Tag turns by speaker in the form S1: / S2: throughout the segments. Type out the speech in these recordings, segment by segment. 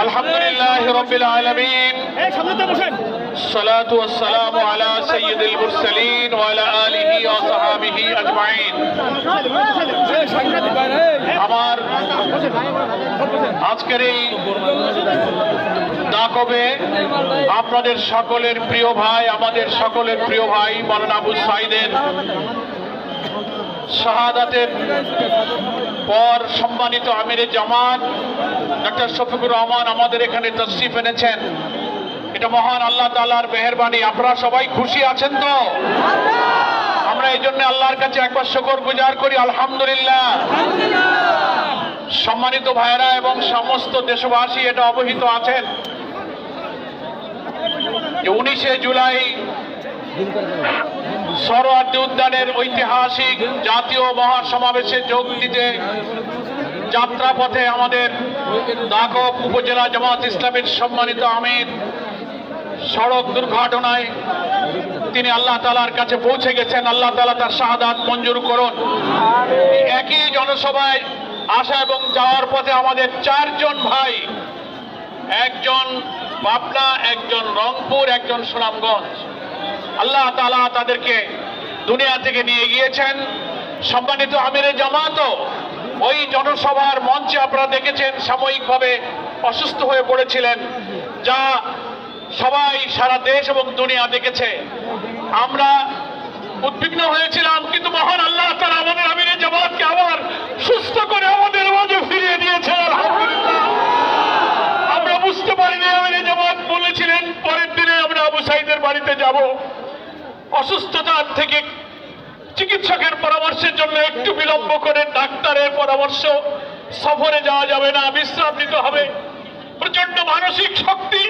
S1: আলহামদুলিল্লাহ রাব্বিল আলামিন সালাতু ওয়াস সালামু আলা সাইয়্যিদিল মুরসালিন ওয়া আলা আলিহি ওয়া সাহবিহি আজমাইন। আমার আজকের এই দাকবে আপনাদের সকলের প্রিয় ভাই, আমাদের সকলের প্রিয় ভাই মাওলানা আবু সাঈদের শাহাদাতের পর সম্মানিত আমিরে জামাত ডক্টর শফিকুর রহমান আমাদের এখানে তশরিফ এনেছেন। এটা মহান আল্লাহ তাআলার মেহেরবানি। আপনারা সবাই খুশি আছেন তো? আমরা এই জন্য আল্লাহর কাছে একবার শুকর গুজার করি, আলহামদুলিল্লাহ। সম্মানিত ভাইরা এবং সমস্ত দেশবাসী এটা অবহিত আছেন যে 19শে জুলাই সরোয়ার্দী উদ্যানের ঐতিহাসিক জাতীয় মহাসমাবেশে যোগ দিতে যাত্রাপথে আমাদের দাকব উপজেলা জামাত ইসলামীর সম্মানিত আমির সড়ক দুর্ঘটনায় তিনি আল্লাহ তাআলার কাছে পৌঁছে গেছেন। আল্লাহ তাআলা তার শাহাদাত মঞ্জুর করুন। একই জনসভায় আসা এবং যাওয়ার পথে আমাদের চারজন ভাই, একজন পাবনা, একজন রংপুর, একজন সুনামগঞ্জ, আল্লাহ তাআলা তাদেরকে দুনিয়া থেকে নিয়ে গিয়েছেন। সম্মানিত আমিরে জামাতও ওই জনসভার মঞ্চে আপনারা দেখেছেন সাময়িকভাবে অসুস্থ হয়ে পড়েছিলেন, যা সবাই সারা দেশ এবং দুনিয়া দেখেছে। আমরা উদ্বিগ্ন হয়েছিলাম, কিন্তু মহান আল্লাহ তাআলা আমাদের আমিরে জামাতকে আবার সুস্থ করে আমাদের মাঝে ফিরিয়ে দিয়েছেন, আলহামদুলিল্লাহ। আমরা বুঝতে পারিনি, আমিরে জামাত বলেছিলেন পরের দিনে আমরা আবু সাঈদের বাড়িতে যাব। অসুস্থতার থেকে চিকিৎসকের পরামর্শের জন্য একটু বিলম্ব করে ডাক্তারের পরামর্শ, সফরে যাওয়া যাবে না, বিশ্রাম নিতে হবে। প্রচন্ড মানসিক শক্তি,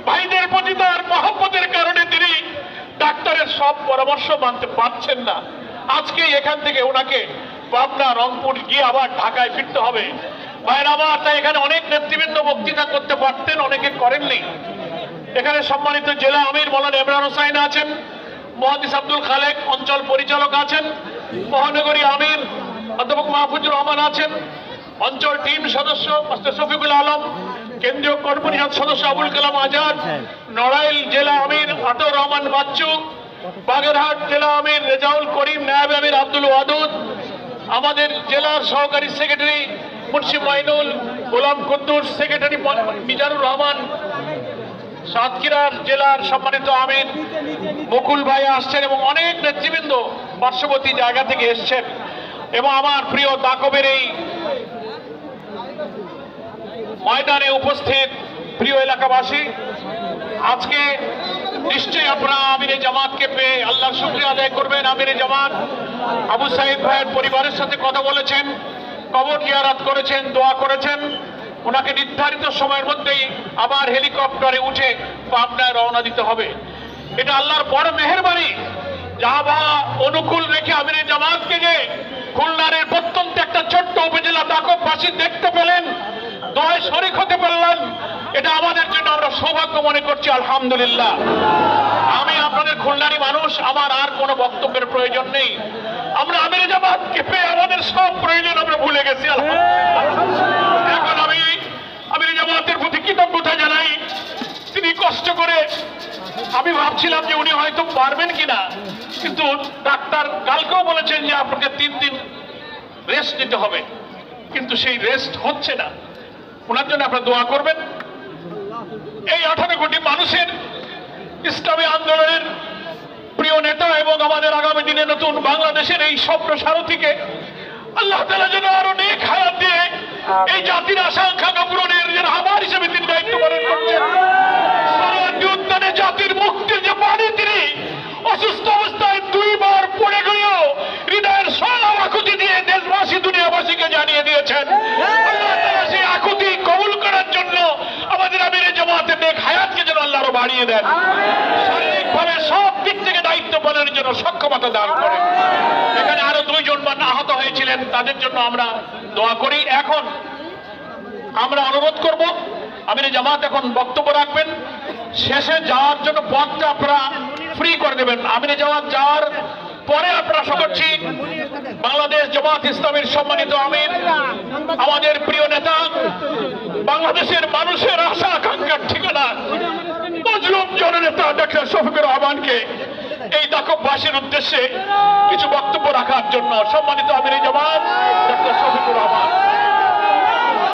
S1: ভাইদের প্রতি তার মহব্বতের কারণে তিনি ডাক্তারের সব পরামর্শ মানতে পারছেন না। আজকে এখান থেকে ওনাকে পাবনা, রংপুর গিয়ে আবার ঢাকায় ফিরতে হবে। ভাইরা আমার, তাই এখানে অনেক নেতৃবৃন্দ বক্তৃতা করতে পারতেন, অনেকে করেননি। এখানে সম্মানিত জেলা আমির মাওলানা ইমরান হোসাইন আছেন, মুহাদ্দিস আব্দুল খালেক অঞ্চল পরিচালক আছেন, মহানগরী আমির অধ্যাপক মাহফুজুর রহমান আছেন, অঞ্চল টিম সদস্য মাস্টার শফিকুল আলম, কেন্দ্রীয় কর পরিষদ সদস্য আবুল কালাম আজাদ, নড়াইল জেলা আমির আতর রহমান বাচ্চু, বাগেরহাট জেলা আমির রেজাউল করিম, নায়েব আমির আব্দুল ওয়াদুদ, আমাদের জেলার সহকারী সেক্রেটারি মুন্সি মাইনুল, গোলাম কুদ্দুস, সেক্রেটারি মিজানুর রহমান, সাতক্ষীরার জেলার সম্মানিত আমির বকুল ভাই আসছেন এবং অনেক নেতৃবৃন্দ পার্শ্ববর্তী জায়গা থেকে এসছেন। এবং আমার প্রিয় দাকবের এই ময়দানে উপস্থিত প্রিয় এলাকাবাসী, আজকে নিশ্চয়ই আপনারা আমিরে জামাতকে পেয়ে আল্লাহর শুকরিয়া আদায় করবেন। আমিরে জামাত আবু সাঈদ ভাইয়ের পরিবারের সাথে কথা বলেছেন, কবর জিয়ারত করেছেন, দোয়া করেছেন। ওনাকে নির্ধারিত সময়ের মধ্যেই আবার হেলিকপ্টারে উঠে পাবনায় রওনা দিতে হবে। এটা আল্লাহর বড় মেহেরবানি। যাহা অনুকূল রেখে আমিরে জামাতকে যে খুলনার প্রত্যন্ত একটা ছোট্ট উপজেলা দাকববাসী দেখতে পেলেন, দোয়ায় শরীক হতে পারলেন, এটা আমাদের জন্য আমরা সৌভাগ্য মনে করছি, আলহামদুলিল্লাহ। আমি আপনাদের খুলনারই মানুষ, আমার আর কোনো বক্তব্যের প্রয়োজন নেই। আমরা আমিরে জামাতকে পেয়ে আমাদের সব প্রয়োজন আমরা ভুলে গেছি, আলহামদুলিল্লাহ। এখন আমি আমিরে জামাতের প্রতি কৃতজ্ঞতা জানাই। তিনি কষ্ট করে, আমি ভাবছিলাম যে উনি হয়তো পারবেন কিনা, কিন্তু ডাক্তার কালকেও বলেছেন যে আপনাকে 3 দিন রেস্ট নিতে হবে, কিন্তু সেই রেস্ট হচ্ছে না। ওনার জন্য আপনারা দোয়া করবেন। এই 18 কোটি মানুষের ইসলামী আন্দোলনের প্রিয় নেতা এবং আমাদের আগামী দিনে নতুন বাংলাদেশের এই স্বপ্ন সারথীকে আল্লাহ তাআলা যেন আরো নেক হায়াত দিয়ে এই জাতির আশা আকাঙ্ক্ষা পূরণের যেন আমার হিসেবে তিনি দায়িত্ব পালন করছেন। সরোয়ার্দী উদ্যানে জাতির মুক্তির যে বাণী তিনি অসুস্থ অবস্থায় 2 বার পড়ে গেলেও হৃদয়ের সব আকুতি দিয়ে দেশবাসী দুনিয়াবাসীকে জানিয়ে দিয়েছেন। আল্লাহ তাআলা সেই আকুতি কবুল করার জন্য আমাদের আমিরে জামাতের নেক হায়াতকে যেন আল্লাহ আরো বাড়িয়ে দেন, শারীরিকভাবে সব দিক থেকে দায়িত্ব পালনের জন্য সক্ষমতা দান করেন। এখানে আরো 2 জন আহত হয়েছিলেন, তাদের জন্য আমরা দোয়া করি। এখন আমরা অনুরোধ করব আমিরে জামাত এখন বক্তব্য রাখবেন, শেষে যাওয়ার জন্য পথটা আপনারা ফ্রি করে দেবেন। আমিরে জামাত যাওয়ার পরে আমরা আশা করছি বাংলাদেশ জামাত ইসলামের সম্মানিত আমির, আমাদের প্রিয় নেতা, বাংলাদেশের মানুষের আশা আকাঙ্ক্ষার ঠিকানা মজলুম জননেতা ডক্টর শফিকুর রহমানকে এই দাকববাসীর উদ্দেশ্যে কিছু বক্তব্য রাখার জন্য সম্মানিত আমির জামাত ডক্টর শফিকুর রহমান।